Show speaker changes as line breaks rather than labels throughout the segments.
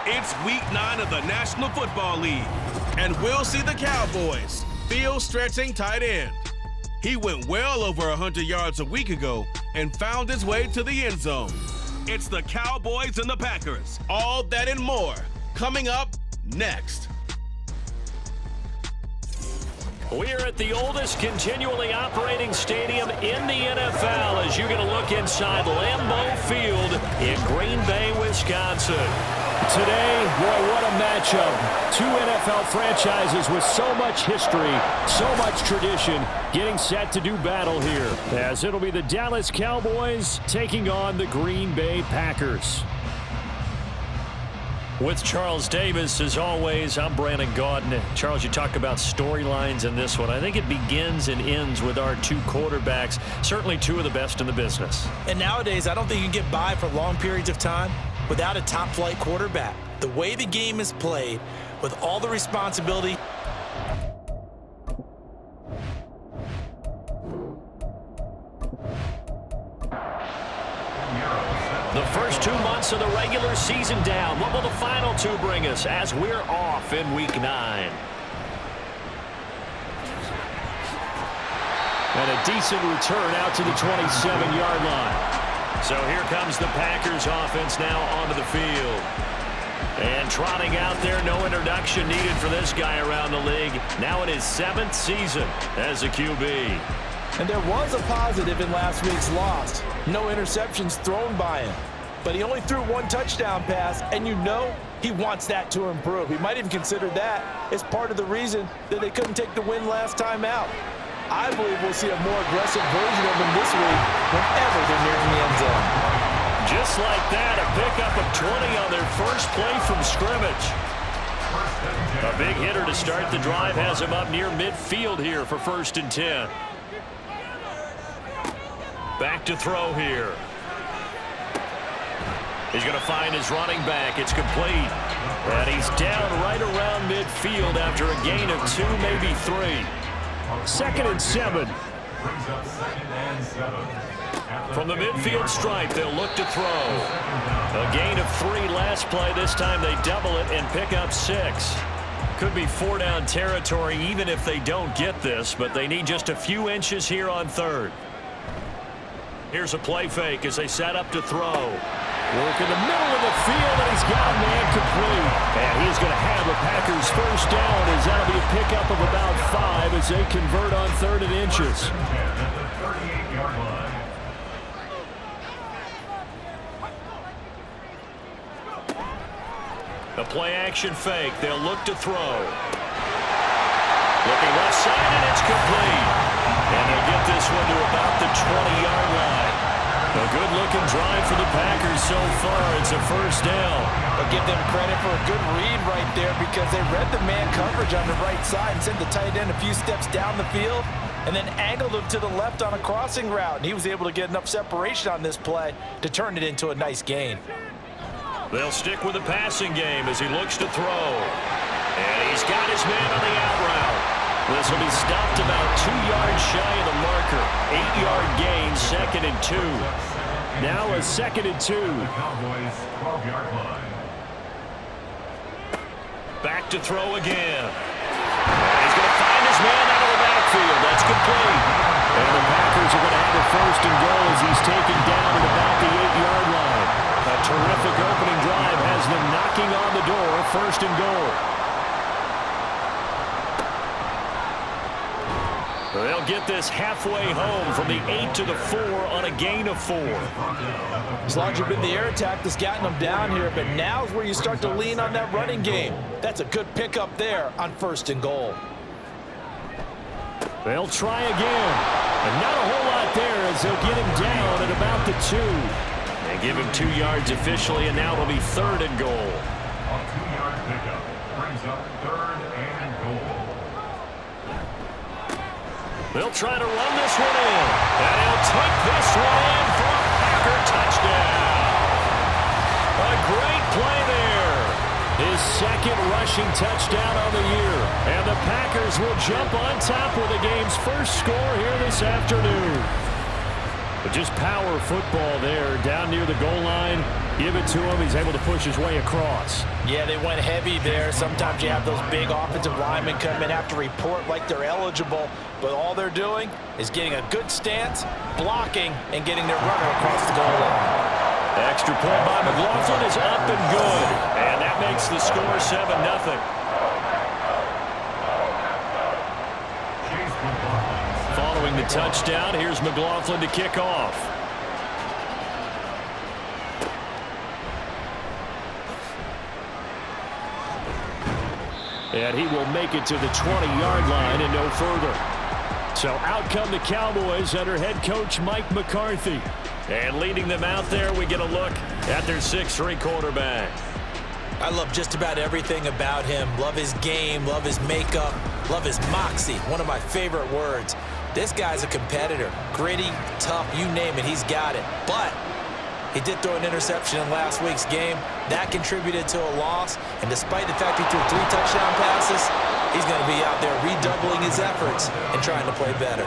It's Week 9 of the National Football League, and we'll see the Cowboys field-stretching tight end. He went well over 100 yards a week ago and found his way to the end zone. It's the Cowboys and the Packers. All that and more coming up next.
We're at the oldest continually operating stadium in the NFL as you get a look inside Lambeau Field in Green Bay, Wisconsin. Today, boy, what a matchup. Two NFL franchises with so much history, so much tradition, getting set to do battle here, as it'll be the Dallas Cowboys taking on the Green Bay Packers. With Charles Davis, as always, I'm Brandon Gaudin. Charles, you talk about storylines in this one. I think it begins and ends with our two quarterbacks, certainly two of the best in the business.
And nowadays, I don't think you can get by for long periods of time without a top-flight quarterback. The way the game is played, with all the responsibility.
The first 2 months of the regular season down. What will the final two bring us as we're off in Week 9? And a decent return out to the 27-yard line. So here comes the Packers offense now onto the field. And trotting out there, no introduction needed for this guy around the league. Now in his 7th season as a QB.
And there was a positive in last week's loss. No interceptions thrown by him. But he only threw one touchdown pass, and you know he wants that to improve. He might even consider that as part of the reason that they couldn't take the win last time out. I believe we'll see a more aggressive version of him this week whenever they're nearing the end zone.
Just like that, a pickup of 20 on their first play from scrimmage. A big hitter to start the drive has him up near midfield here for 1st and 10. Back to throw here. He's going to find his running back. It's complete. And he's down right around midfield after a gain of 2, maybe 3. 2nd and 7. From the midfield stripe, they'll look to throw. A gain of 3 last play. This time they double it and pick up 6. Could be 4-down territory even if they don't get this, but they need just a few inches here on 3rd. Here's a play fake as they set up to throw. Work in the middle of the field, and he's got a man complete. And he's going to have the Packers first down, as that'll be a pickup of about 5 as they convert on 3rd and inches. A play action fake. They'll look to throw. Looking left side, and it's complete. And they'll get this one to about the 20-yard line. A good-looking drive for the Packers so far. It's a first down.
But give them credit for a good read right there because they read the man coverage on the right side and sent the tight end a few steps down the field and then angled him to the left on a crossing route. And he was able to get enough separation on this play to turn it into a nice gain.
They'll stick with the passing game as he looks to throw. And he's got his man on the out route. This will be stopped about 2 yards shy of the marker. 8-yard gain, 2nd and 2. Now a 2nd and 2. Back to throw again. He's going to find his man out of the backfield. That's complete. And the Packers are going to have a 1st and goal as he's taken down at about the 8-yard line. A terrific opening drive has them knocking on the door. 1st and goal. They'll get this halfway home from the 8 to the 4 on a gain of 4.
As long as you've been the air attack that's gotten them down here, but now's where you start to lean on that running game. That's a good pickup there on 1st and goal.
They'll try again. And not a whole lot there as they'll get him down at about the 2. They give him 2 yards officially, and now it'll be 3rd and goal.
A 2-yard pickup brings up 3rd and goal.
They'll try to run this one in. And he'll take this one in for a Packer touchdown. A great play there. His 2nd rushing touchdown on the year. And the Packers will jump on top with the game's first score here this afternoon. But just power football there down near the goal line. Give it to him. He's able to push his way across.
Yeah, they went heavy there. Sometimes you have those big offensive linemen come in, have to report like they're eligible, but all they're doing is getting a good stance, blocking, and getting their runner across the goal line.
Extra point by McLaughlin is up and good. And that makes the score 7-0. Following the touchdown, here's McLaughlin to kick off. And he will make it to the 20-yard line and no further. So out come the Cowboys under head coach Mike McCarthy. And leading them out there, we get a look at their 6'3" quarterback.
I love just about everything about him. Love his game, love his makeup, love his moxie. One of my favorite words. This guy's a competitor. Gritty, tough, you name it, he's got it. But he did throw an interception in last week's game. That contributed to a loss. And despite the fact he threw 3 touchdown passes, he's going to be out there redoubling his efforts and trying to play better.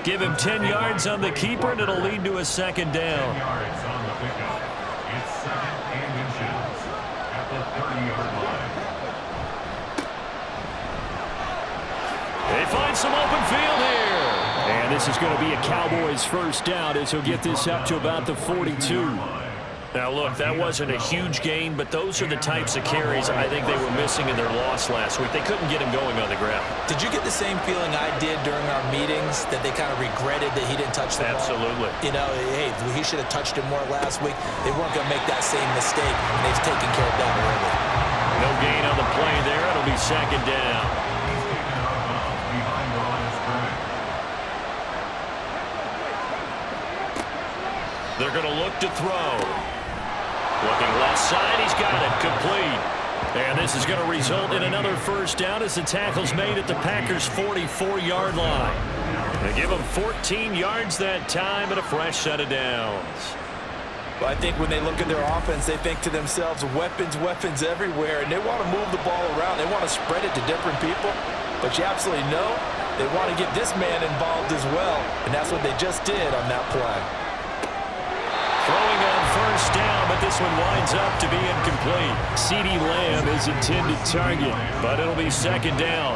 Give him 10 yards on the keeper, and it'll lead to a second down.
10 yards on the pickup. It's 2nd and inches at the 30-yard line.
They find some open field here. And this is going to be a Cowboys first down as he'll get this up to about the 42. Now, look, that wasn't a huge gain, but those are the types of carries I think they were missing in their loss last week. They couldn't get him going on the ground.
Did you get the same feeling I did during our meetings, that they kind of regretted that he didn't touch the ball?
Absolutely.
You know, hey, he should have touched it more last week. They weren't going to make that same mistake, and they've taken care of that early.
No gain on the play there. It'll be second down.
Behind the line of scrimmage.
They're going to look to throw. Looking left side, he's got it, complete. And this is going to result in another first down as the tackle's made at the Packers' 44-yard line. They give him 14 yards that time and a fresh set of downs.
Well, I think when they look at their offense, they think to themselves, weapons, weapons everywhere, and they want to move the ball around. They want to spread it to different people, but you absolutely know they want to get this man involved as well, and that's what they just did on that play.
Throwing on first down, but this one winds up to be incomplete. CeeDee Lamb is intended target, but it'll be second down.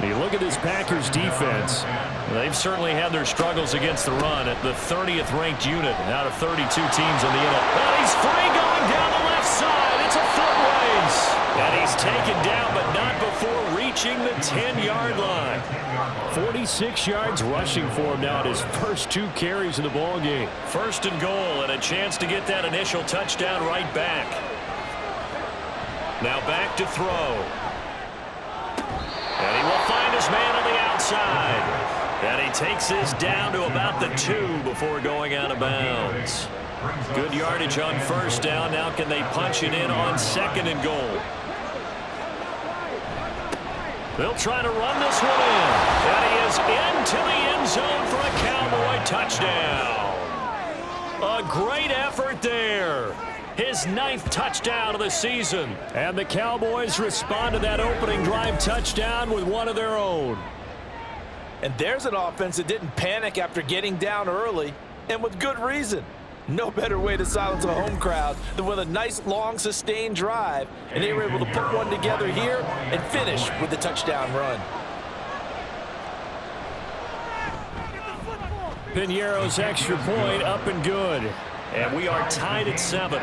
You look at this Packers defense. They've certainly had their struggles against the run at the 30th ranked unit out of 32 teams in the NFL. But he's free going down the left side. It's a foot race. And he's taken down, but not before reaching the 10-yard line. 46 yards rushing for him now at his first 2 carries in the ballgame. First and goal, and a chance to get that initial touchdown right back. Now back to throw. And he will find his man on the outside. And he takes this down to about the 2 before going out of bounds. Good yardage on first down. Now can they punch it in on second and goal? They'll try to run this one in. And he is into the end zone for a Cowboy touchdown. A great effort there. His 9th touchdown of the season. And the Cowboys respond to that opening drive touchdown with one of their own.
And there's an offense that didn't panic after getting down early, and with good reason. No better way to silence a home crowd than with a nice, long, sustained drive. And they were able to put one together here and finish with the touchdown run.
Piñeiro's extra point up and good. And we are tied at 7.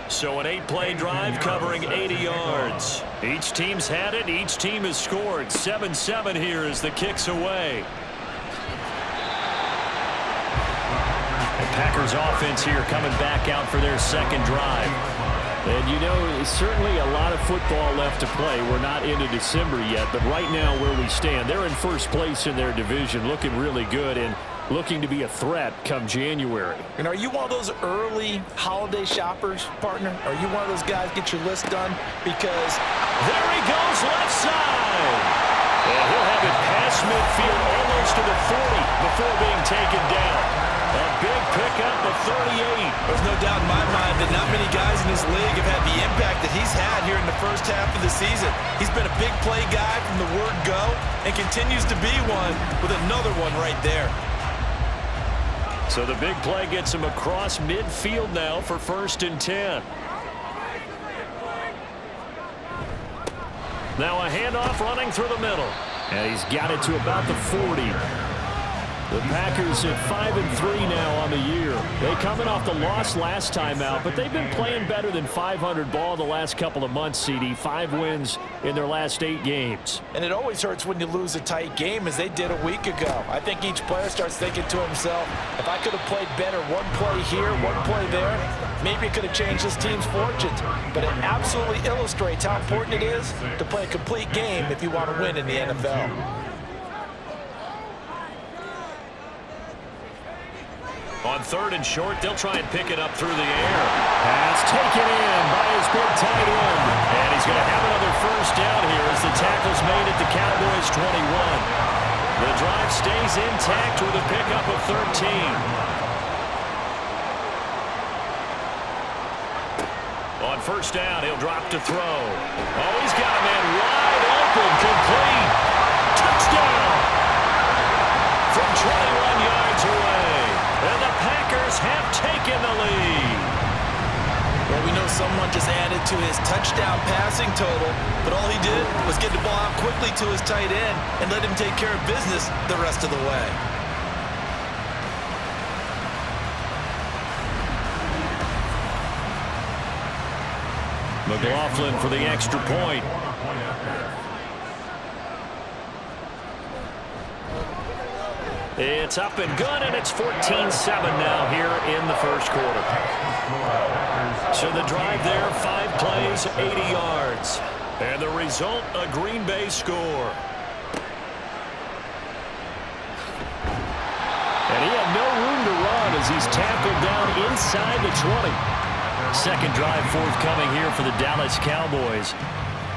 So an 8-play drive covering 80 yards. Each team's had it. Each team has scored. 7-7 here as the kick's away. The Packers offense here coming back out for their second drive. And you know, certainly a lot of football left to play. We're not into December yet, but right now where we stand, they're in first place in their division, looking really good and looking to be a threat come January.
And are you one of those early holiday shoppers, partner? Are you one of those guys get your list done? Because
there he goes left side. And he'll have it past midfield almost to the 40 before being taken down. A big pickup of 38.
There's no doubt in my mind that not many guys in this league have had the impact that he's had here in the first half of the season. He's been a big play guy from the word go and continues to be one with another one right there.
So the big play gets him across midfield now for 1st and 10. Now a handoff running through the middle. And he's got it to about the 40. The Packers at 5-3 now on the year. They coming off the loss last time out, but they've been playing better than 500 ball the last couple of months, CD. 5 wins in their last 8 games.
And it always hurts when you lose a tight game, as they did a week ago. I think each player starts thinking to himself, if I could have played better one play here, one play there, maybe it could have changed this team's fortunes. But it absolutely illustrates how important it is to play a complete game if you want to win in the NFL.
On 3rd and short, they'll try and pick it up through the air. Pass taken in by his big tight end. And he's going to have another 1st down here as the tackle's made at the Cowboys' 21. The drive stays intact with a pickup of 13. On 1st down, he'll drop to throw. Oh, he's got a man wide open, complete. Touchdown! From 21 yards away. And the Packers have taken the lead.
Well, we know someone just added to his touchdown passing total, but all he did was get the ball out quickly to his tight end and let him take care of business the rest of the way.
McLaughlin for the extra point. It's up and good, and it's 14-7 now here in the 1st quarter. So the drive there, 5 plays, 80 yards. And the result, a Green Bay score. And he had no room to run as he's tackled down inside the 20. 2nd drive forthcoming here for the Dallas Cowboys.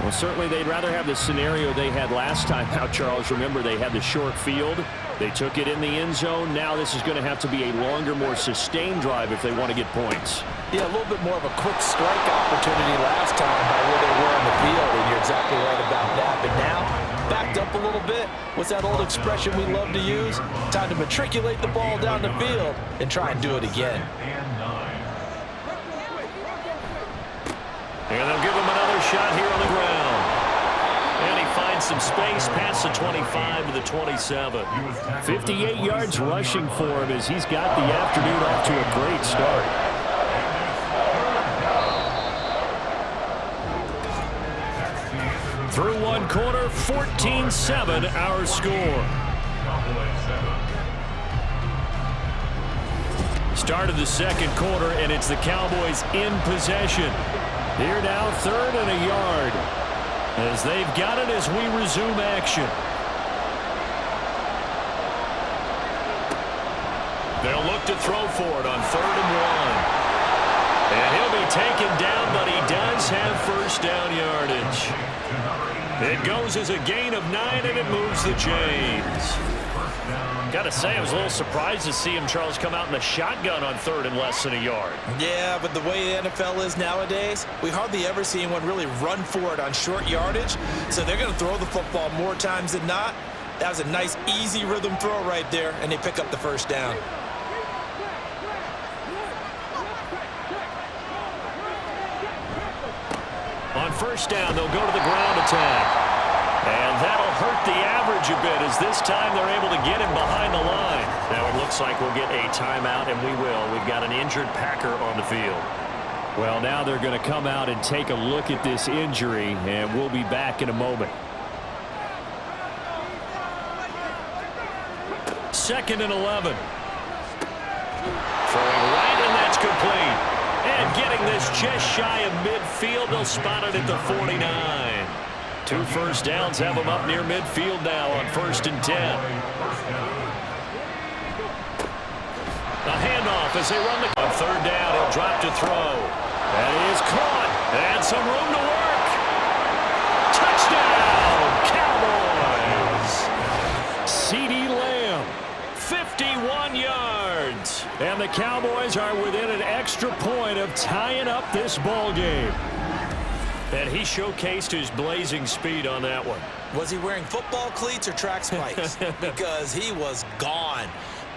Well, certainly they'd rather have the scenario they had last time out, Charles. Remember, they had the short field. They took it in the end zone. Now this is going to have to be a longer, more sustained drive if they want to get points.
Yeah, a little bit more of a quick strike opportunity last time by where they were on the field, and you're exactly right about that. But now, backed up a little bit. What's that old expression we love to use? Time to matriculate the ball down the field and try and do it again.
And they'll give him another shot here on the ground. And he finds some space past the 25 to the 27. 58 yards rushing for him as he's got the afternoon off to a great start. Through 1 quarter, 14-7 our score. Start of the 2nd quarter, and it's the Cowboys in possession. Here now, 3rd and a yard. As they've got it as we resume action. They'll look to throw for it on 3rd and 1. And he'll be taken down, but he does have 1st down yardage. It goes as a gain of 9, and it moves the chains. Got to say, I was a little surprised to see him, Charles, come out in the shotgun on 3rd and less than a yard.
Yeah, but the way the NFL is nowadays, we hardly ever see anyone really run for it on short yardage. So they're going to throw the football more times than not. That was a nice, easy rhythm throw right there, and they pick up the 1st down.
On 1st down, they'll go to the ground attack. And that'll hurt the average a bit as this time they're able to get him behind the line. Now it looks like we'll get a timeout, and we will. We've got an injured Packer on the field. Well, now they're going to come out and take a look at this injury, and we'll be back in a moment. 2nd and 11. Throwing right, and that's complete. And getting this just shy of midfield, they'll spot it at the 49. 2 1st downs have them up near midfield now on 1st and 10. A handoff as they run the... On 3rd down, he'll drop to throw. That is caught. And some room to work. Touchdown, Cowboys. CeeDee Lamb, 51 yards. And the Cowboys are within an extra point of tying up this ball game. And he showcased his blazing speed on that one.
Was he wearing football cleats or track spikes? Because he was gone.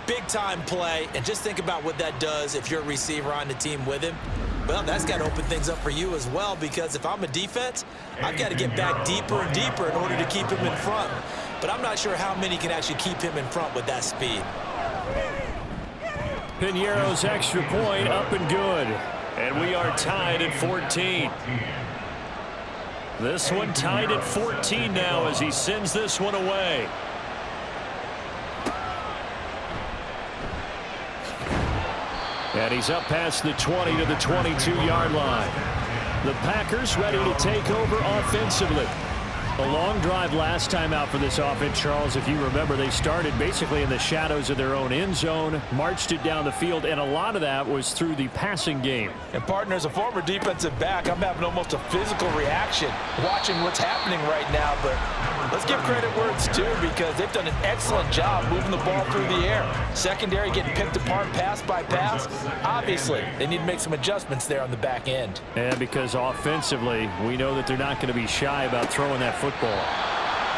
Big-time play, and just think about what that does if you're a receiver on the team with him. Well, that's got to open things up for you as well, because if I'm a defense, I've got to get back deeper and deeper in order to keep him in front. But I'm not sure how many can actually keep him in front with that speed.
Piñeiro's extra point up and good. And we are tied at 14. This one tied at 14 now as he sends this one away. And he's up past the 20 to the 22-yard line. The Packers ready to take over offensively. A long drive last time out for this offense, Charles. If you remember, they started basically in the shadows of their own end zone, marched it down the field, and a lot of that was through the passing game.
And, partner, as a former defensive back, I'm having almost a physical reaction watching what's happening right now. But let's give credit where it's due, because they've done an excellent job moving the ball through the air. Secondary getting picked apart pass by pass. Obviously, they need to make some adjustments there on the back end.
And because offensively, we know that they're not going to be shy about throwing that football.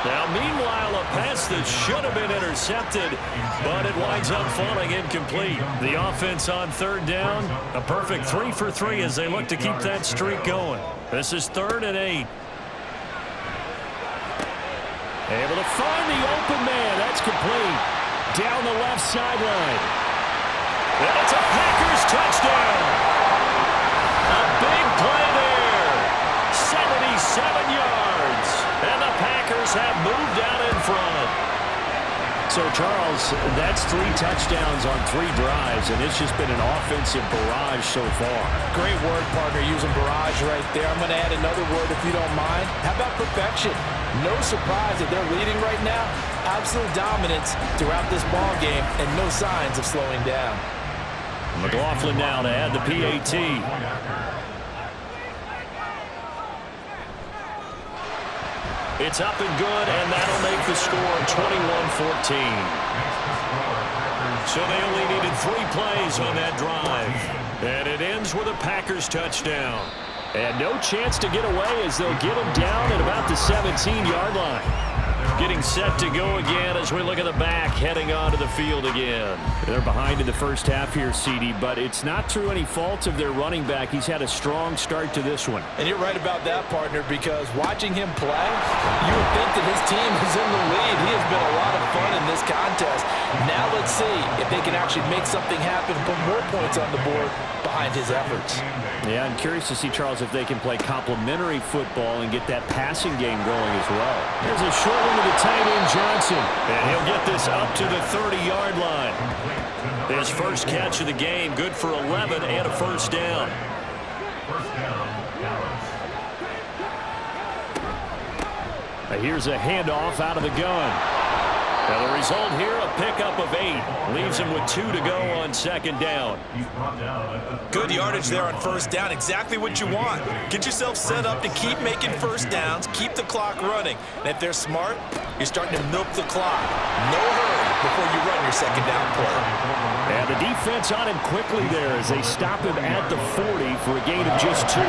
Now, meanwhile, a pass that should have been intercepted, but it winds up falling incomplete. The offense on third down, a perfect 3 for 3 as they look to keep that streak going. This is 3rd and 8. Able to find the open man. That's complete. Down the left sideline. And it's a Packers touchdown. A big play there. 77 yards. And the Packers have moved out in front. So, Charles, that's 3 touchdowns on 3 drives, and it's just been an offensive barrage so far.
Great word, partner, using barrage right there. I'm going to add another word if you don't mind. How about perfection? No surprise that they're leading right now. Absolute dominance throughout this ball game, and no signs of slowing down.
McLaughlin now to add the PAT. It's up and good, and that'll make the score 21-14. So they only needed 3 plays on that drive. And it ends with a Packers touchdown. And no chance to get away as they'll get him down at about the 17-yard line. Getting set to go again as we look at the back, heading onto the field again. They're behind in the first half here, CD, but it's not through any fault of their running back. He's had a strong start to this one.
And you're right about that, partner, because watching him play, you would think that his team is in the lead. He has been a lot of fun in this contest. Now let's see if they can actually make something happen, put more points on the board behind his efforts.
Yeah, I'm curious to see, Charles, if they can play complementary football and get that passing game going as well. Here's a short one to the tight end, Johnson. And he'll get this up to the 30-yard line. His first catch of the game, good for 11 and a first down. Here's a handoff out of the gun. Now the result here, a pickup of 8. Leaves him with 2 to go on second down.
Good yardage there on first down. Exactly what you want. Get yourself set up to keep making first downs, keep the clock running. And if they're smart, you're starting to milk the clock. No hurry before you run your second down play.
And the defense on him quickly there as they stop him at the 40 for a gain of just 2.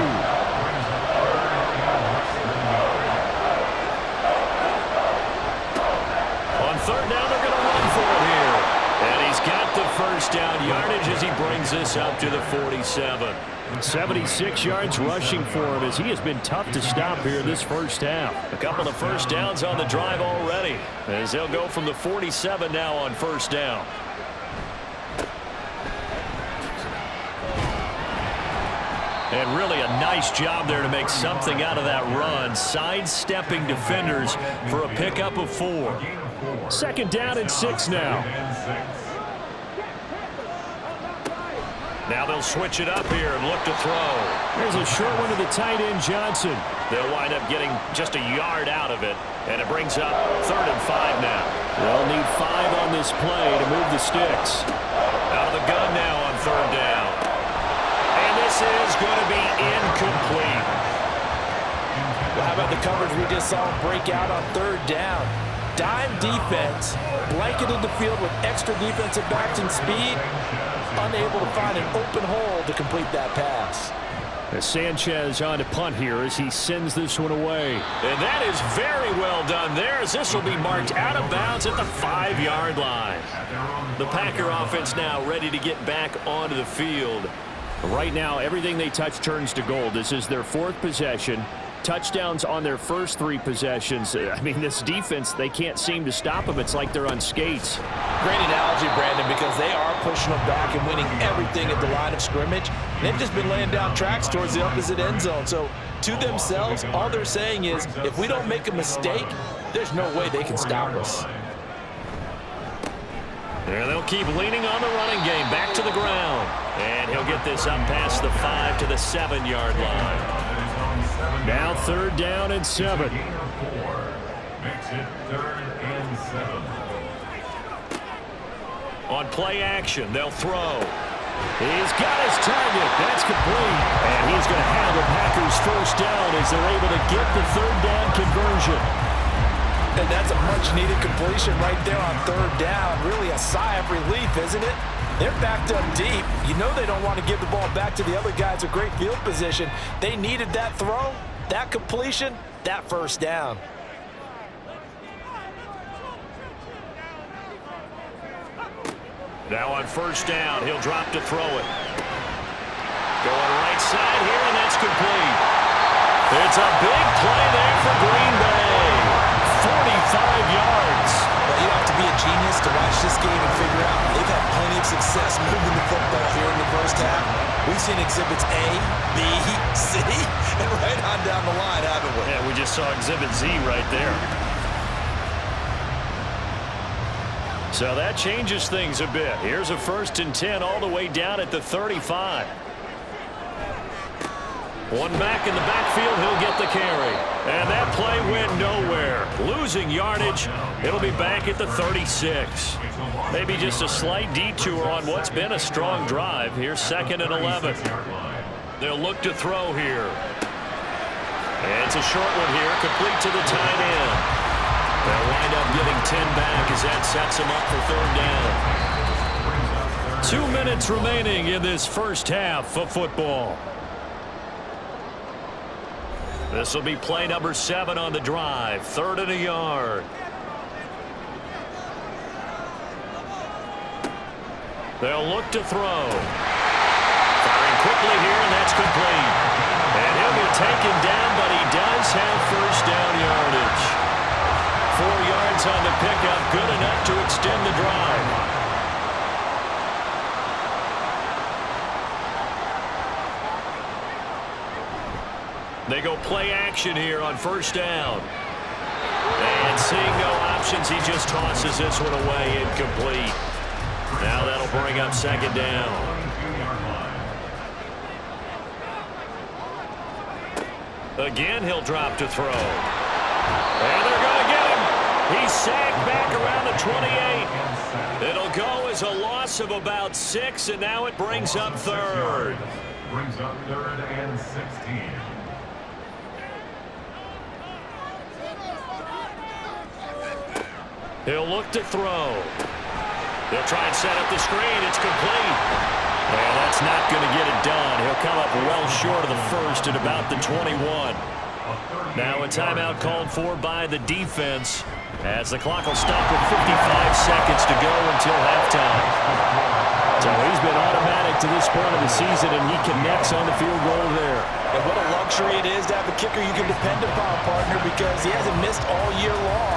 Third down, they're going to run for it here. And he's got the first down yardage as he brings this up to the 47. 76 yards rushing for him as he has been tough to stop here this first half. A couple of first downs on the drive already as they'll go from the 47 now on first down. And really a nice job there to make something out of that run, sidestepping defenders for a pickup of 4. Second down and 6 now. Now they'll switch it up here and look to throw. There's a short one to the tight end, Johnson. They'll wind up getting just a yard out of it, and it brings up 3rd and 5 now. They'll need 5 on this play to move the sticks. Out of the gun now on 3rd down. And this is going to be incomplete.
Well, how about the coverage we just saw break out on 3rd down? Dime defense, blanketed the field with extra defensive backs and speed, unable to find an open hole to complete that pass.
Sanchez on to punt here as he sends this one away. And that is very well done there, as this will be marked out of bounds at the 5-yard line. The Packer offense now ready to get back onto the field. Right now, everything they touch turns to gold. This is their 4th possession. Touchdowns on their first 3 possessions. I mean, this defense, they can't seem to stop them. It's like they're on skates.
Great analogy, Brandon, because they are pushing them back and winning everything at the line of scrimmage. They've just been laying down tracks towards the opposite end zone. So to themselves, all they're saying is, if we don't make a mistake, there's no way they can stop us.
And they'll keep leaning on the running game back to the ground. And he'll get this up past the 5 to the 7-yard line. Now 3rd down and 7.
Makes it 3rd and 7.
On play action, they'll throw. He's got his target. That's complete. And he's going to have the Packers first down as they're able to get the 3rd down conversion.
And that's a much-needed completion right there on 3rd down. Really a sigh of relief, isn't it? They're backed up deep. You know they don't want to give the ball back to the other guys with great field position. They needed that throw, that completion, that first down.
Now on first down, he'll drop to throw it. Going right side here, and that's complete. It's a big play there for Green Bay. 45 yards.
Well, you have to be a genius to watch this game and figure out they've had plenty of success moving the football here in the first half. We've seen exhibits A, B, C, and right on down the line, haven't we?
Yeah, we just saw exhibit Z right there. So that changes things a bit. Here's a 1st and 10 all the way down at the 35. One back in the backfield, he'll get the carry. And that play went nowhere. Losing yardage, it'll be back at the 36. Maybe just a slight detour on what's been a strong drive. Here's 2nd and 11. They'll look to throw here. And it's a short one here, complete to the tight end. They'll wind up getting 10 back as that sets them up for 3rd down. 2 minutes remaining in this first half of football. This will be play number 7 on the drive. 3rd and a yard. They'll look to throw. Firing quickly here, and that's complete. And he'll be taken down, but he does have first down yardage. 4 yards on the pickup, good enough to extend the drive. They go play action here on first down. And seeing no options, he just tosses this one away, incomplete. Now that'll bring up 2nd down. Again, he'll drop to throw. And they're going to get him. He's sacked back around the 28. It'll go as a loss of about 6, and now it brings up 3rd.
Brings up 3rd and 16.
He'll look to throw. They'll try and set up the screen. It's complete. And that's not going to get it done. He'll come up well short of the first at about the 21. Now a timeout called for by the defense as the clock will stop with 55 seconds to go until halftime. So he's been automatic to this point of the season, and he connects on the field goal there.
And what a luxury it is to have a kicker you can depend upon, partner, because he hasn't missed all year long.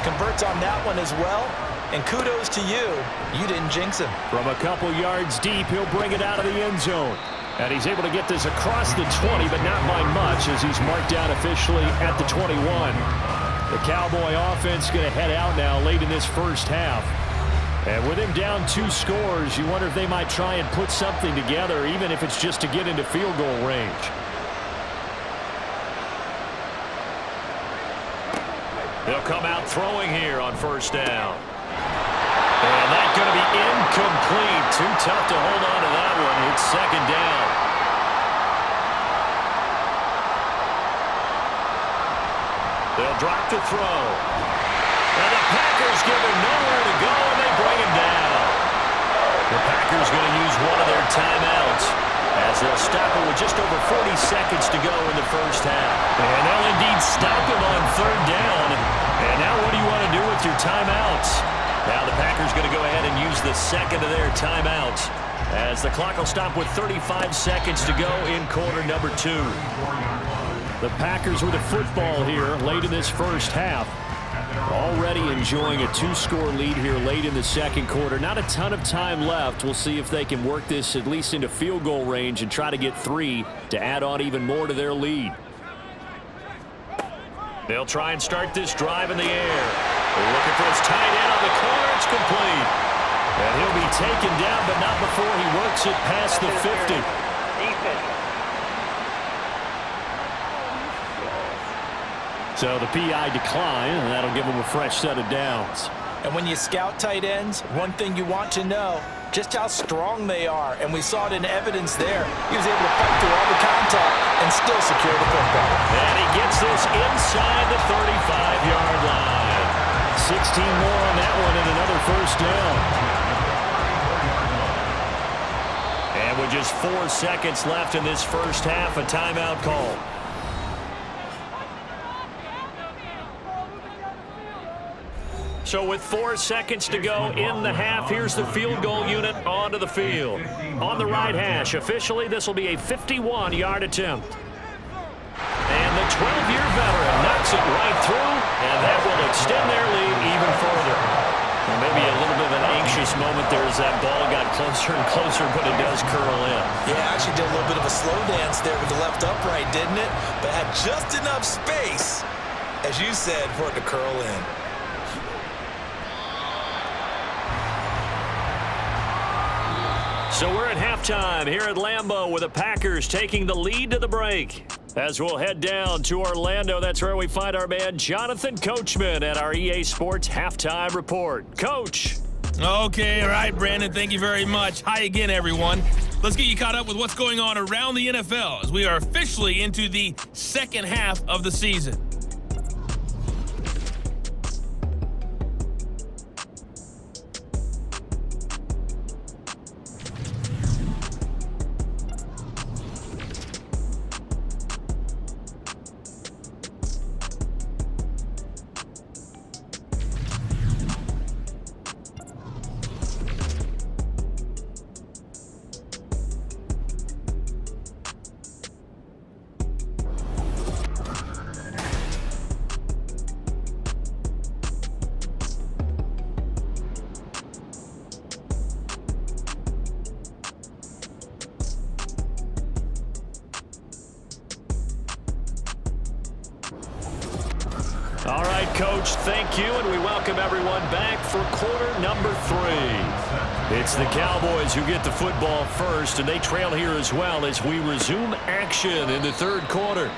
Converts on that one as well. And kudos to you. You didn't jinx him. From a couple yards deep, he'll bring it out of the end zone. And he's able to get this across the 20, but not by much as he's marked down officially at the 21. The Cowboy offense going to head out now late in this first half. And with him down 2 scores, you wonder if they might try and put something together, even if it's just to get into field goal range. They'll come out throwing here on first down. And that's going to be incomplete. Too tough to hold on to that one. It's 2nd down. They'll drop to throw. And the Packers give him nowhere to go, and they bring him down. The Packers going to use one of their timeouts.
as they'll stop it with just over 40 seconds to go in the first half. And they'll indeed stop him on third down. And now what do you want to do with your timeouts? Now the Packers going to go ahead and use the second of their timeouts as the clock will stop with 35 seconds to go in quarter number 2. The Packers with the football here late in this first half. Already enjoying a 2-score lead here late in the second quarter. Not a ton of time left. We'll see if they can work this at least into field goal range and try to get 3 to add on even more to their lead. They'll try and start this drive in the air. They're looking for his tight end on the corner. It's complete. And he'll be taken down, but not before he works it past the 50. So the PI decline, and that'll give him a fresh set of downs.
And when you scout tight ends, one thing you want to know, just how strong they are. And we saw it in evidence there. He was able to fight through all the contact and still secure the football.
And he gets this inside the 35-yard line. 16 more on that one and another first down. And with just 4 seconds left in this first half, a timeout call. So with 4 seconds to go in the half, here's the field goal unit onto the field. On the right hash, officially this will be a 51-yard attempt. And the 12-year veteran knocks it right through, and that will extend their lead even further. Well, maybe a little bit of an anxious moment there as that ball got closer and closer, but it does curl in.
Yeah, actually did a little bit of a slow dance there with the left upright, didn't it? But had just enough space, as you said, for it to curl in.
So we're at halftime here at Lambeau with the Packers taking the lead to the break. As we'll head down to Orlando, that's where we find our man Jonathan Coachman at our EA Sports Halftime Report. Coach.
Okay, all right, Brandon, thank you very much. Hi again, everyone. Let's get you caught up with what's going on around the NFL as we are officially into the second half of the season.
All right, Coach, thank you, and we welcome everyone back for quarter number 3. It's the Cowboys who get the football first, and they trail here as well as we resume action in the third quarter.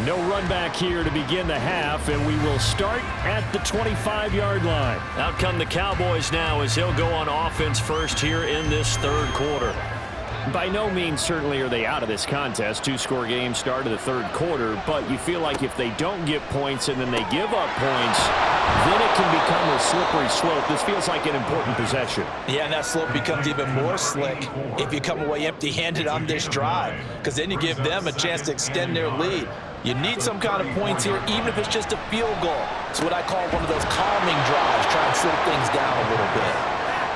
No run back here to begin the half, and we will start at the 25-yard line. Out come the Cowboys now as he'll go on offense first here in this third quarter. By no means certainly are they out of this contest. 2-score game start of the third quarter, but you feel like if they don't get points and then they give up points, then it can become a slippery slope. This feels like an important possession.
Yeah, and that slope becomes even more slick if you come away empty-handed on this drive, because then you give them a chance to extend their lead. You need some kind of points here, even if it's just a field goal. It's what I call one of those calming drives, try and slow things down a little bit.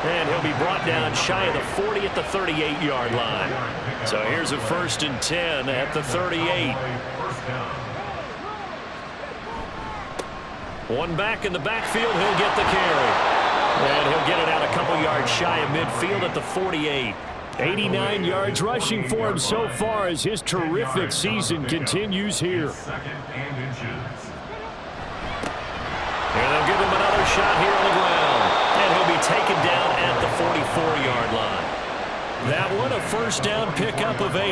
And he'll be brought down shy of the 40 at the 38-yard line. So here's a 1st and 10 at the 38. One back in the backfield, he'll get the carry. And he'll get it out a couple yards shy of midfield at the 48. 89 yards rushing for him so far as his terrific season continues here. And they'll give him another shot here on the ground. And he'll be taken down at the 44-yard line. That one a first down pickup of 8.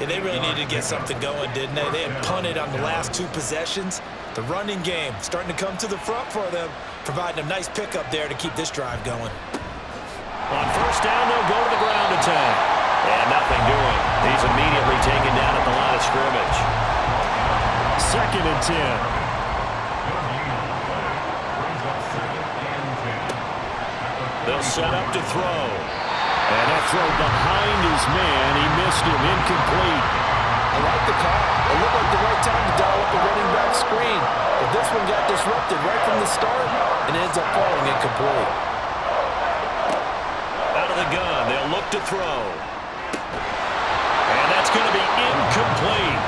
Yeah, they really needed to get something going, didn't they? They had punted on the last 2 possessions. The running game starting to come to the front for them, providing a nice pickup there to keep this drive going.
On first down, they'll go to the ground attack. And nothing doing. He's immediately taken down at the line of scrimmage. 2nd and 10. They'll set up to throw. And that throw behind his man. He missed him. Incomplete.
I like the call. It looked like the right time to dial up a running back screen. But this one got disrupted right from the start and ends up falling incomplete.
Out of the gun. They'll look to throw. And that's going to be incomplete.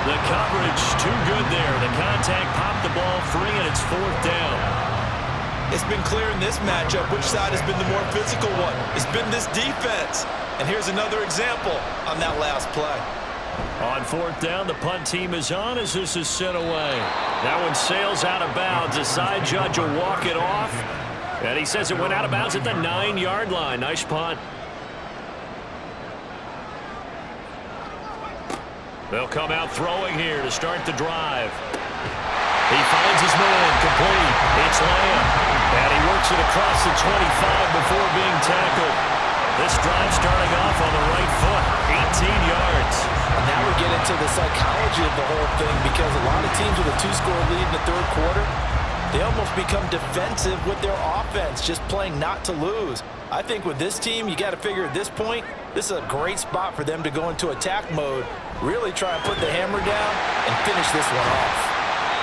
The coverage too good there. The contact popped the ball free, and it's 4th down.
It's been clear in this matchup which side has been the more physical one. It's been this defense. And here's another example on that last play.
On 4th down, the punt team is on as this is sent away. That one sails out of bounds. The side judge will walk it off. And he says it went out of bounds at the 9-yard line. Nice punt. They'll come out throwing here to start the drive. He finds his man, complete. It's Lamb. And he works it across the 25 before being tackled. This drive starting off on the right foot, 18 yards.
And now we get into the psychology of the whole thing, because a lot of teams with a 2-score lead in the 3rd quarter, they almost become defensive with their offense, just playing not to lose. I think with this team, you got to figure at this point, this is a great spot for them to go into attack mode, really try and put the hammer down and finish this one off.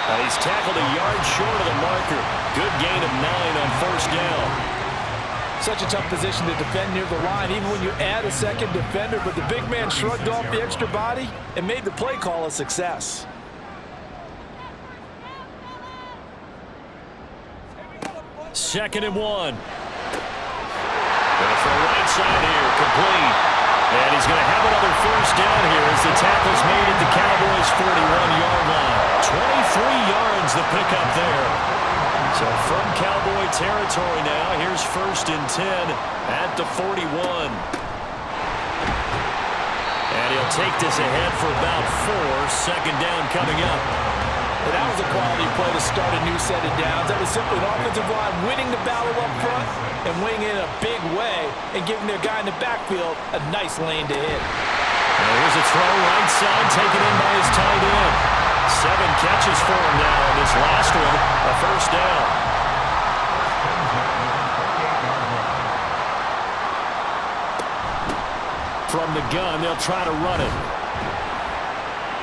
And he's tackled a yard short of the marker. Good gain of 9 on 1st down.
Such a tough position to defend near the line, even when you add a second defender, but the big man shrugged off the extra body and made the play call a success.
Second and 1. Going to throw right side here, complete. And he's going to have another 1st down here as the tackle's made at the Cowboys' 41-yard line. 23 yards the pickup there. So from Cowboy territory now, here's 1st and 10 at the 41. And he'll take this ahead for about 4. 2nd down coming up.
And that was a quality play to start a new set of downs. That was simply an offensive line winning the battle up front and winning in a big way and giving their guy in the backfield a nice lane to hit.
And here's a throw right side taken in by his tight end. 7 catches for him now, and this last one, a 1st down. From the gun, they'll try to run it.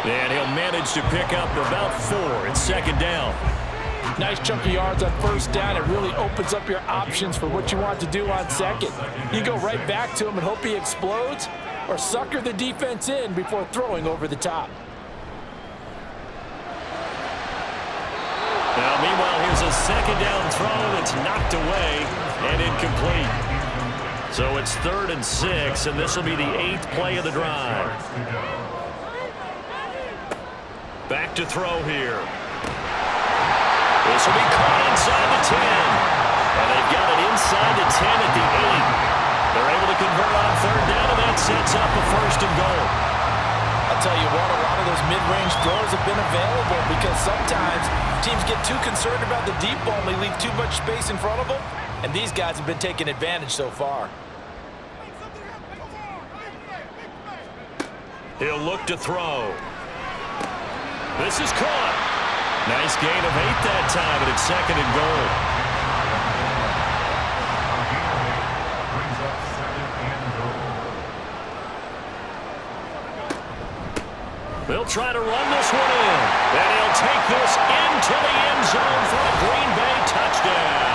And he'll manage to pick up about 4. It's 2nd down.
Nice chunk of yards on 1st down. It really opens up your options for what you want to do on 2nd. You go right back to him and hope he explodes, or sucker the defense in before throwing over the top.
Now, meanwhile, here's a 2nd down throw that's knocked away and incomplete. So it's 3rd and 6, and this will be the 8th play of the drive. Back to throw here. This will be caught inside the 10. And they've got it inside the 10 at the 8. They're able to convert on 3rd down, and that sets up a 1st and goal.
I'll tell you what, a lot of those mid-range throws have been available because sometimes teams get too concerned about the deep ball and they leave too much space in front of them, and these guys have been taking advantage so far.
He'll look to throw. This is caught. Nice gain of 8 that time, and it's 2nd and goal. They'll try to run this one in. And he'll take this into the end zone for a Green Bay touchdown.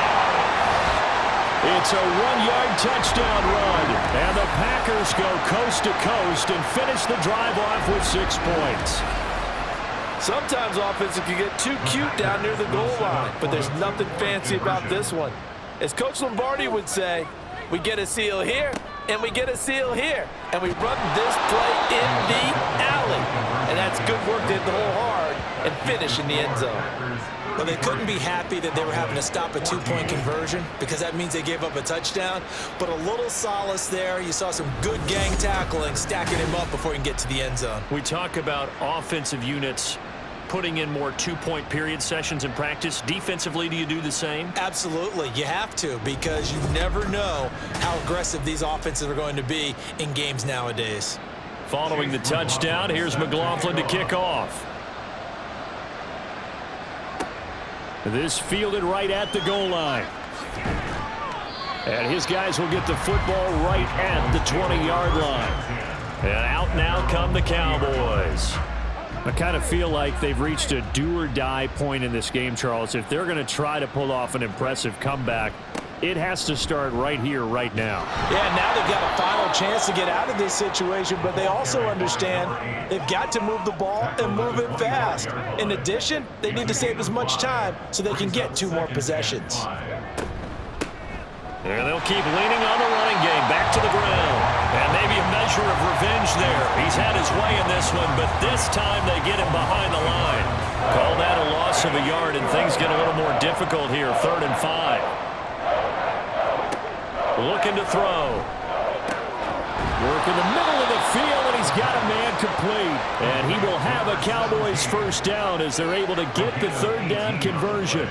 It's a 1-yard touchdown run. And the Packers go coast to coast and finish the drive off with 6 points.
Sometimes offenses can get too cute down near the goal line, but there's nothing fancy about this one. As Coach Lombardi would say, we get a seal here, and we get a seal here, and we run this play in the alley. And that's good work to hit the hole hard and finish in the end zone.
Well, they couldn't be happy that they were having to stop a 2-point conversion because that means they gave up a touchdown. But a little solace there. You saw some good gang tackling, stacking him up before he can get to the end zone.
We talk about offensive units putting in more 2-point period sessions in practice. Defensively, do you do the same?
Absolutely. You have to, because you never know how aggressive these offenses are going to be in games nowadays.
Following the touchdown, here's McLaughlin to kick off. This fielded right at the goal line. And his guys will get the football right at the 20-yard line. And out now come the Cowboys. I kind of feel like they've reached a do-or-die point in this game, Charles. If they're going to try to pull off an impressive comeback, it has to start right here, right now.
Yeah, now they've got a final chance to get out of this situation, but they also understand they've got to move the ball and move it fast. In addition, they need to save as much time so they can get 2 more possessions.
And they'll keep leaning on the running game, back to the ground. And maybe a measure of revenge there. He's had his way in this one, but this time they get him behind the line. Call that a loss of a yard, and things get a little more difficult here, 3rd and 5. Looking to throw. Work in the middle of the field, and he's got a man complete. And he will have a Cowboys first down as they're able to get the 3rd down conversion.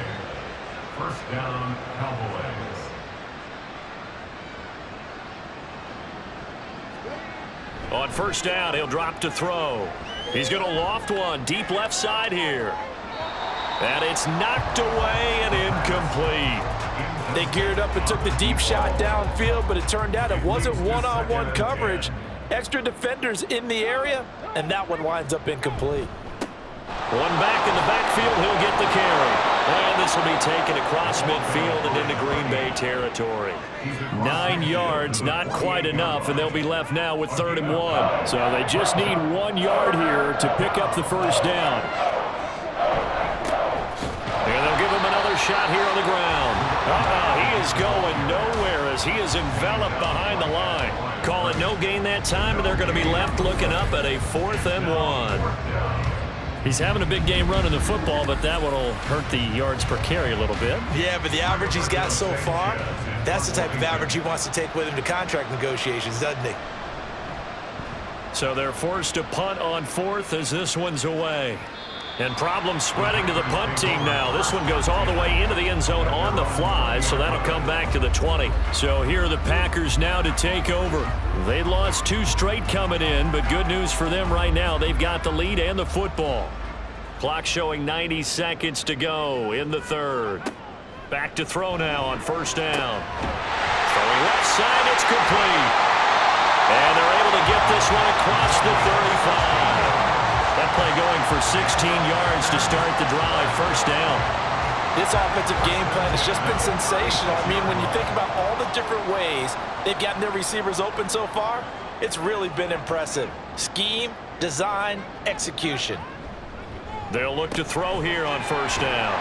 First down, Cowboys.
On first down, he'll drop to throw. He's going to loft one deep left side here. And it's knocked away and incomplete.
They geared up and took the deep shot downfield, but it turned out it wasn't one-on-one coverage. Extra defenders in the area, and that one winds up incomplete.
One back in the backfield, he'll get the carry. And this will be taken across midfield and into Green Bay territory. 9 yards, not quite enough, and they'll be left now with 3rd and 1. So they just need 1 yard here to pick up the first down. And they'll give him another shot here on the ground. He is going nowhere as he is enveloped behind the line. Call it no gain that time, and they're going to be left looking up at a 4th and 1. He's having a big game running the football, but that one will hurt the yards per carry a little bit.
Yeah, but the average he's got so far, that's the type of average he wants to take with him to contract negotiations, doesn't he?
So they're forced to punt on 4th as this one's away. And problems spreading to the punt team now. This one goes all the way into the end zone on the fly, so that'll come back to the 20. So here are the Packers now to take over. They lost 2 straight coming in, but good news for them right now. They've got the lead and the football. Clock showing 90 seconds to go in the 3rd. Back to throw now on first down. Throwing left side, it's complete. And they're able to get this one across the 35. That play going for 16 yards to start the drive, first down.
This offensive game plan has just been sensational. I mean, when you think about all the different ways they've gotten their receivers open so far, it's really been impressive. Scheme, design, execution.
They'll look to throw here on first down.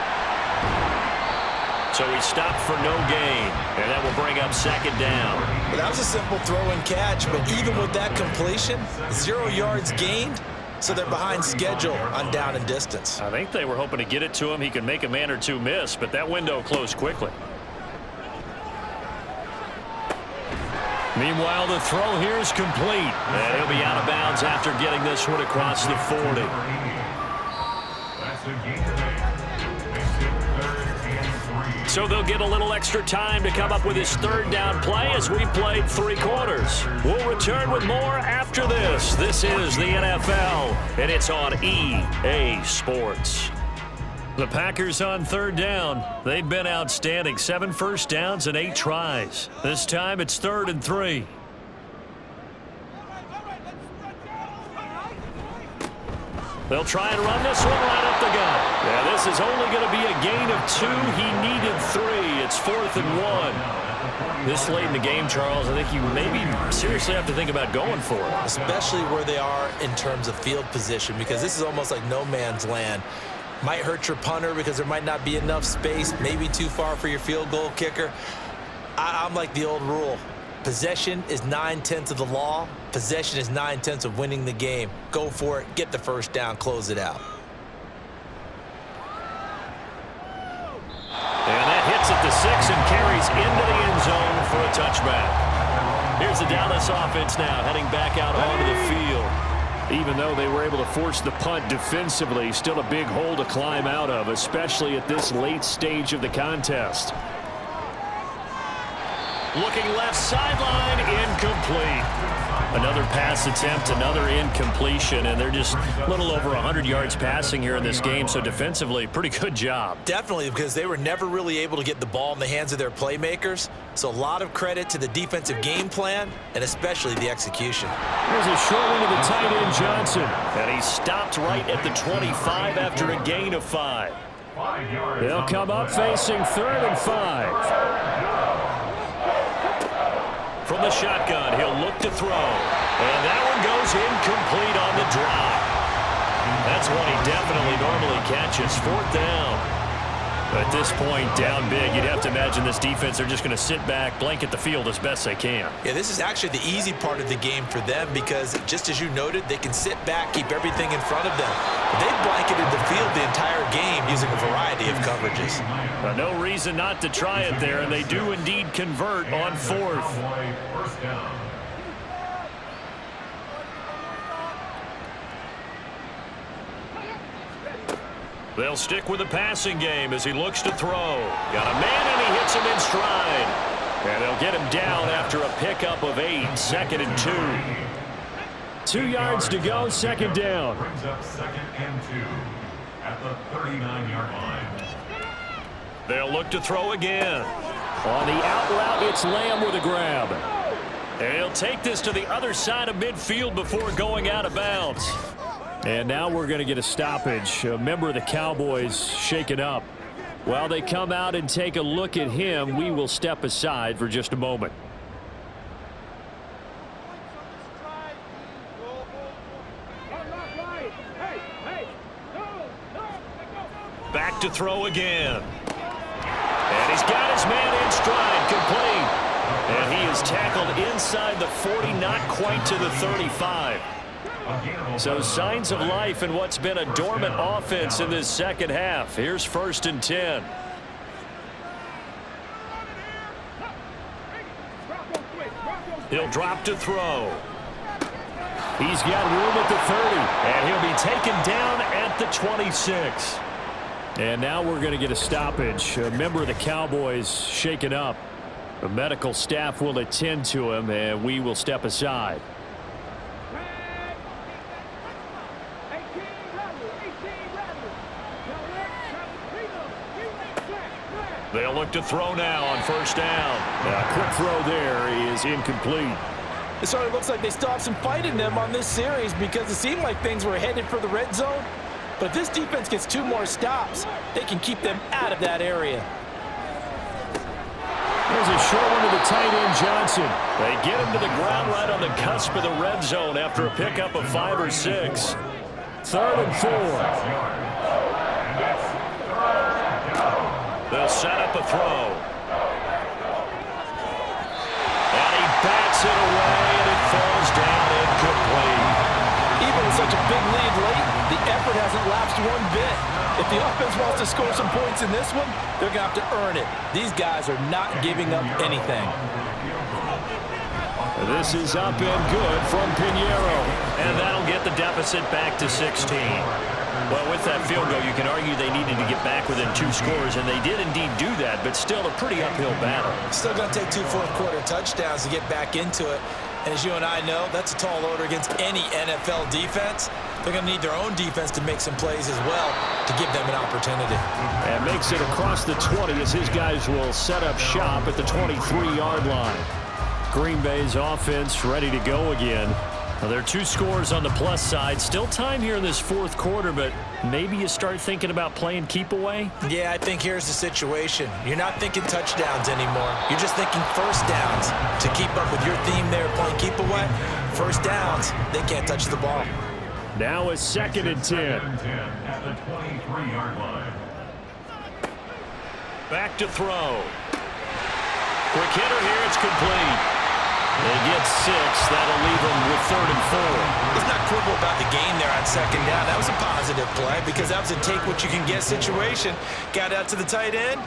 So he stopped for no gain, and that will bring up 2nd down.
Well, that was a simple throw and catch, but even with that completion, 0 yards gained. So they're behind schedule on down and distance.
I think they were hoping to get it to him. He could make a man or 2 miss, but that window closed quickly. Meanwhile, the throw here is complete. And he'll be out of bounds after getting this one across the 40.
That's a gain of 8. Makes it 3rd and 3.
So they'll get a little extra time to come up with his 3rd down play as we've played 3 quarters. We'll return with more after this. This is the NFL, and it's on EA Sports. The Packers on 3rd down. They've been outstanding. 7 first downs and 8 tries. This time it's 3rd and 3. They'll try and run this one right up the gut. Yeah, this is only going to be a gain of 2. He needed 3. It's 4th and 1. This late in the game, Charles, I think you maybe seriously have to think about going for it.
Especially where they are in terms of field position, because this is almost like no man's land. Might hurt your punter because there might not be enough space, maybe too far for your field goal kicker. I'm like the old rule. Possession is 9/10 of the law. Possession is 9/10 of winning the game. Go for it, get the first down, close it out.
And that hits at the 6 and carries into the end zone for a touchback. Here's the Dallas offense now heading back out onto the field. Even though they were able to force the punt defensively, still a big hole to climb out of, especially at this late stage of the contest. Looking left sideline, incomplete. Another pass attempt, another incompletion, and they're just a little over 100 yards passing here in this game, so defensively, pretty good job.
Definitely, because they were never really able to get the ball in the hands of their playmakers, so a lot of credit to the defensive game plan and especially the execution.
Here's a short one to the tight end, Johnson, and he stopped right at the 25 after a gain of 5. They'll come up facing 3rd and 5. From the shotgun, he'll look to throw. And that one goes incomplete on the drop. That's one he definitely normally catches. 4th down. At this point, down big, you'd have to imagine this defense, they're just going to sit back, blanket the field as best they can.
Yeah, this is actually the easy part of the game for them because, just as you noted, they can sit back, keep everything in front of them. But they've blanketed the field the entire game using a variety of coverages.
No reason not to try it there, and they do indeed convert on 4th.
First down.
They'll stick with the passing game as he looks to throw. Got a man, and he hits him in stride. And they'll get him down after a pickup of 8, 2nd and 2. 2 yards to go, 2nd down.
Brings up 2nd and 2 at the 39-yard line.
They'll look to throw again. On the out route, it's Lamb with a grab. And he'll take this to the other side of midfield before going out of bounds. And now we're going to get a stoppage. A member of the Cowboys shaken up. While they come out and take a look at him, we will step aside for just a moment. Back to throw again. And he's got his man in stride, complete. And he is tackled inside the 40, not quite to the 35. So signs of life in what's been a dormant offense in this second half. Here's 1st and 10. He'll drop to throw. He's got room at the 30, and he'll be taken down at the 26. And now we're going to get a stoppage. A member of the Cowboys shaken up. The medical staff will attend to him, and we will step aside. They'll look to throw now on 1st down. A quick throw there is incomplete.
It certainly looks like they still have some fight in them on this series because it seemed like things were headed for the red zone. But if this defense gets 2 more stops, they can keep them out of that area.
Here's a short one to the tight end, Johnson. They get him to the ground right on the cusp of the red zone after a pickup of 5 or 6. 3rd and 4. They'll set up a throw. And he bats it away, and it falls down incomplete.
Even with such a big lead late, the effort hasn't lapsed one bit. If the offense wants to score some points in this one, they're going to have to earn it. These guys are not giving up anything.
This is up and good from Pinheiro. And that'll get the deficit back to 16. Well, with that field goal, you can argue they needed to get back within 2 scores, and they did indeed do that, but still a pretty uphill battle.
Still going to take 2 fourth-quarter touchdowns to get back into it. And as you and I know, that's a tall order against any NFL defense. They're going to need their own defense to make some plays as well to give them an opportunity.
And makes it across the 20 as his guys will set up shop at the 23-yard line. Green Bay's offense ready to go again. Well, there are 2 scores on the plus side. Still time here in this 4th quarter, but maybe you start thinking about playing keep away?
Yeah, I think here's the situation. You're not thinking touchdowns anymore. You're just thinking 1st downs. To keep up with your theme there, playing keep away, 1st downs, they can't touch the ball.
Now a 2nd and 10.
At the 23-yard line.
Back to throw. Quick hitter here, it's complete. They get 6. That'll leave them with 3rd and 4.
Let's not quibble about the game there on 2nd down. That was a positive play because that was a take-what-you-can-get situation. Got out to the tight end.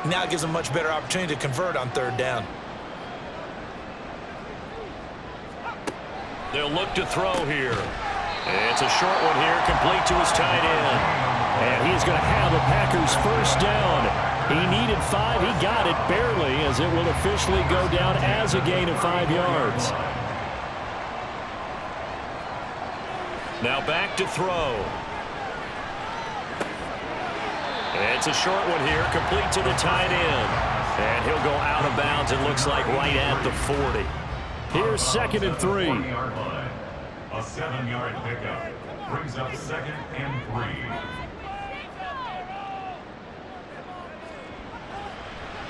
Now gives them a much better opportunity to convert on 3rd down.
They'll look to throw here. It's a short one here, complete to his tight end. And he's going to have a Packers 1st down. He needed 5. He got it barely as it will officially go down as a gain of 5 yards. Now back to throw. It's a short one here, complete to the tight end. And he'll go out of bounds, it looks like, right at the 40. Here's 2nd and 3.
A 7-yard pickup brings up 2nd and 3.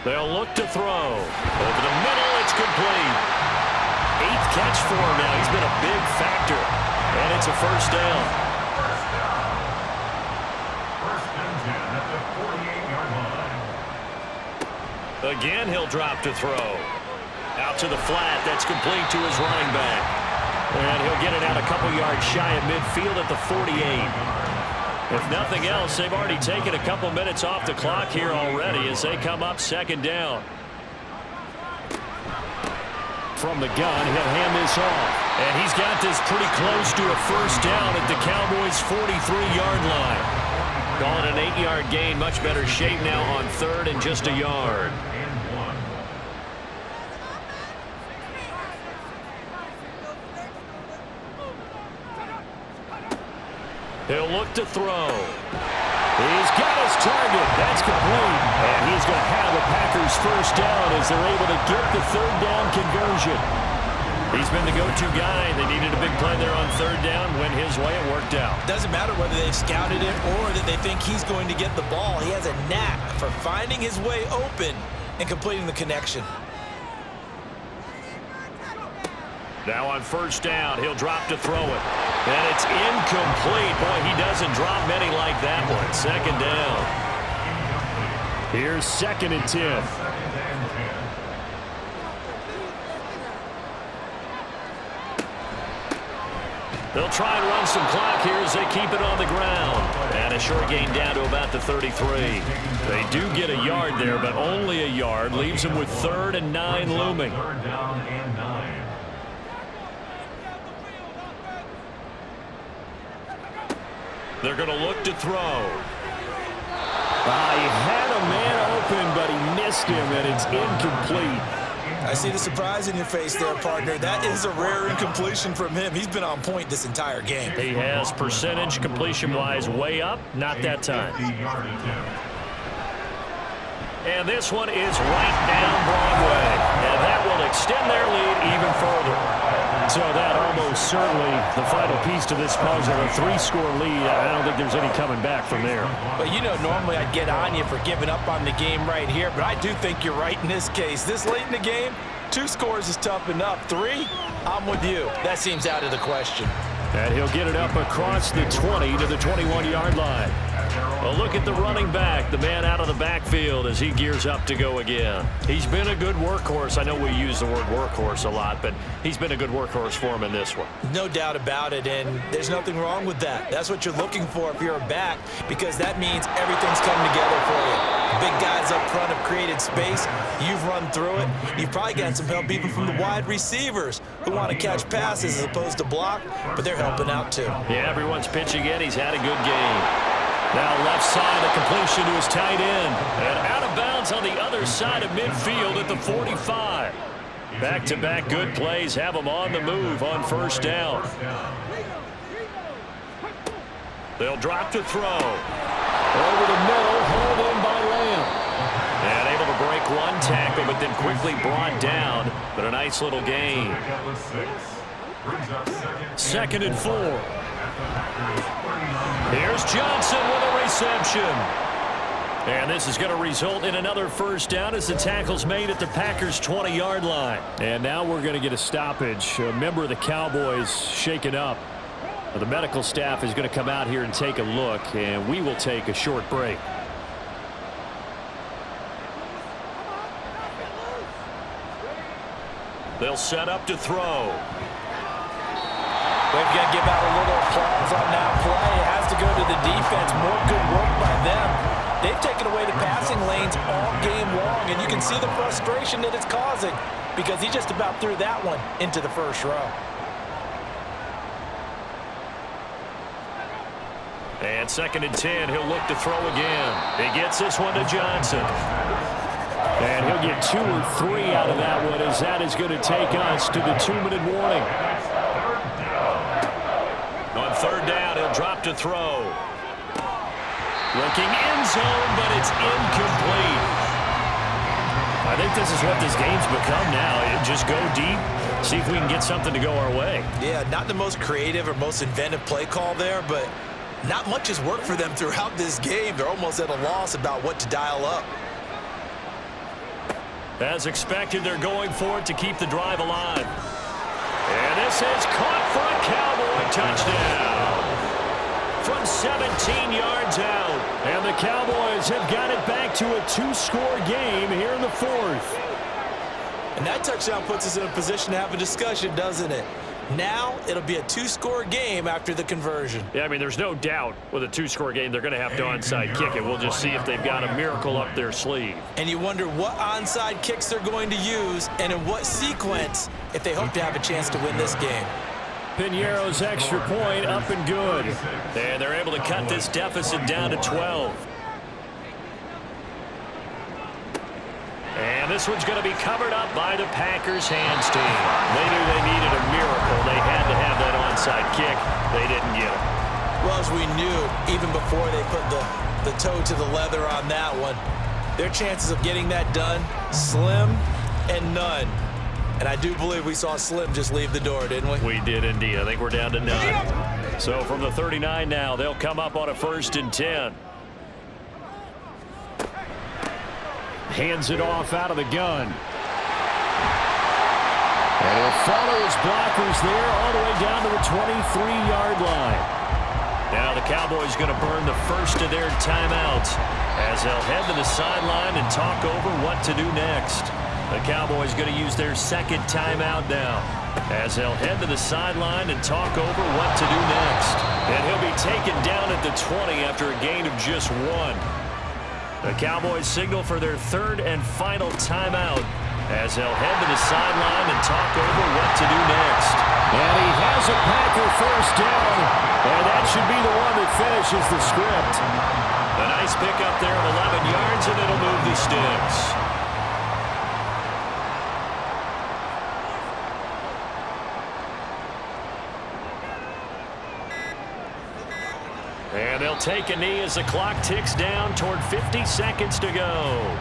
They'll look to throw. Over the middle, it's complete. 8th catch for him now. He's been a big factor. And it's a first down.
First and 10 at the 48-yard line.
Again, he'll drop to throw. Out to the flat. That's complete to his running back. And he'll get it out a couple yards shy of midfield at the 48. If nothing else, they've already taken a couple minutes off the clock here already as they come up 2nd down. From the gun, he'll hand this off. And he's got this pretty close to a first down at the Cowboys' 43-yard line. Calling an 8-yard gain, much better shape now on 3rd and just a yard. He'll look to throw. He's got his target. That's complete. And he's going to have the Packers first down as they're able to get the 3rd down conversion. He's been the go-to guy. They needed a big play there on 3rd down. Went his way. It worked out.
Doesn't matter whether they've scouted it or that they think he's going to get the ball. He has a knack for finding his way open and completing the connection.
Now on 1st down, he'll drop to throw it. And it's incomplete. Boy, he doesn't drop many like that one. 2nd down. Here's 2nd and 10. They'll try and run some clock here as they keep it on the ground. And a short gain down to about the 33. They do get a yard there, but only a yard. Leaves them with 3rd and 9 looming.
3rd down and 9.
They're going to look to throw. He had a man open, but he missed him, and it's incomplete.
I see the surprise in your face there, partner. That is a rare incompletion from him. He's been on point this entire game.
He has percentage completion-wise way up. Not that time. And this one is right down Broadway. And that will extend their lead even further. So that almost certainly the final piece to this puzzle, a 3-score lead. I don't think there's any coming back from there.
But you know, normally I'd get on you for giving up on the game right here, but I do think you're right in this case. This late in the game, 2 scores is tough enough. 3, I'm with you. That seems out of the question.
And he'll get it up across the 20 to the 21-yard line. A look at the running back, the man out of the backfield as he gears up to go again. He's been a good workhorse. I know we use the word workhorse a lot, but he's been a good workhorse for him in this one.
No doubt about it, and there's nothing wrong with that. That's what you're looking for if you're a back, because that means everything's coming together for you. Big guys up front have created space. You've run through it. You've probably gotten some help even from the wide receivers who want to catch passes as opposed to block, but they're helping out too.
Yeah, everyone's pitching in. He's had a good game. Now left side, a completion to his tight end. And out of bounds on the other side of midfield at the 45. Back-to-back good plays have him on the move on 1st down. They'll drop to throw. Over the middle, hauled in by Lamb. And able to break one tackle, but then quickly brought down. But a nice little gain. 2nd and 4. Here's Johnson with a reception. And this is going to result in another first down as the tackle's made at the Packers' 20-yard line. And now we're going to get a stoppage. A member of the Cowboys shaken up. The medical staff is going to come out here and take a look, and we will take a short break. They'll set up to throw.
We've got to give out a little applause on that play. It has to go to the defense. More good work by them. They've taken away the passing lanes all game long, and you can see the frustration that it's causing because he just about threw that one into the first row.
And 2nd and 10, he'll look to throw again. He gets this one to Johnson. And he'll get 2 or 3 out of that one as that is going to take us to the 2-minute warning. On 3rd drop to throw. Looking end zone, but it's incomplete. I think this is what this game's become now. Just go deep, see if we can get something to go our way.
Yeah, not the most creative or most inventive play call there, but not much has worked for them throughout this game. They're almost at a loss about what to dial up.
As expected, they're going for it to keep the drive alive. And this is caught for a Cowboy touchdown. From 17 yards out. And the Cowboys have got it back to a 2-score game here in the fourth.
And that touchdown puts us in a position to have a discussion, doesn't it? Now it'll be a 2-score game after the conversion.
Yeah, I mean, there's no doubt with a 2-score game they're going to have to onside kick it. We'll just see if they've got a miracle up their sleeve.
And you wonder what onside kicks they're going to use and in what sequence if they hope to have a chance to win this game.
Piñeiro's extra point up and good. And they're able to cut this deficit down to 12. And this one's going to be covered up by the Packers hands team. They knew they needed a miracle. They had to have that onside kick. They didn't get it.
Well, as we knew, even before they put the toe to the leather on that one, their chances of getting that done, slim and none. And I do believe we saw Slim just leave the door, didn't we?
We did indeed. I think we're down to none. So from the 39 now, they'll come up on a 1st and 10. Hands it off out of the gun. And he'll follow his blockers there all the way down to the 23-yard line. Now the Cowboys going to burn the first of their timeouts as they'll head to the sideline and talk over what to do next. The Cowboys going to use their second timeout now as they'll head to the sideline and talk over what to do next. And he'll be taken down at the 20 after a gain of just 1. The Cowboys signal for their 3rd and final timeout as they'll head to the sideline and talk over what to do next. And he has a Packer first down, and that should be the one that finishes the script. A nice pickup there of 11 yards, and it'll move the sticks. And they'll take a knee as the clock ticks down toward 50 seconds to go.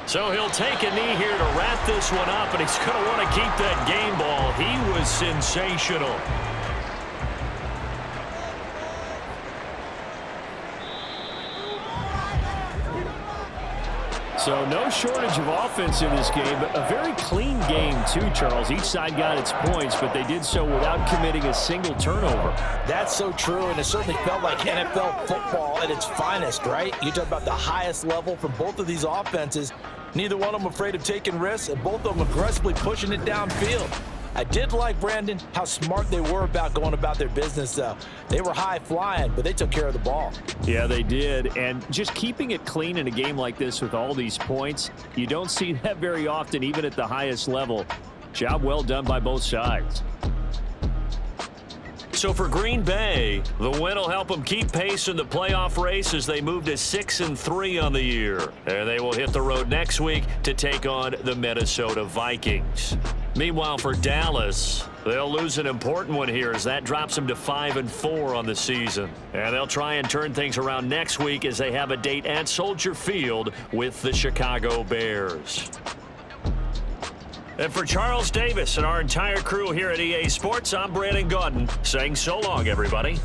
So he'll take a knee here to wrap this one up, and he's going to want to keep that game ball. He was sensational. So no shortage of offense in this game, but a very clean game too, Charles. Each side got its points, but they did so without committing a single turnover.
That's so true, and it certainly felt like NFL football at its finest, right? You talk about the highest level from both of these offenses. Neither one of them afraid of taking risks, and both of them aggressively pushing it downfield. I did like, Brandon, how smart they were about going about their business, though. They were high flying, but they took care of the ball.
Yeah, they did. And just keeping it clean in a game like this with all these points, you don't see that very often, even at the highest level. Job well done by both sides. So for Green Bay, the win will help them keep pace in the playoff race as they move to 6-3 on the year. And they will hit the road next week to take on the Minnesota Vikings. Meanwhile, for Dallas, they'll lose an important one here as that drops them to 5-4 on the season. And they'll try and turn things around next week as they have a date at Soldier Field with the Chicago Bears. And for Charles Davis and our entire crew here at EA Sports, I'm Brandon Gaudin saying so long, everybody.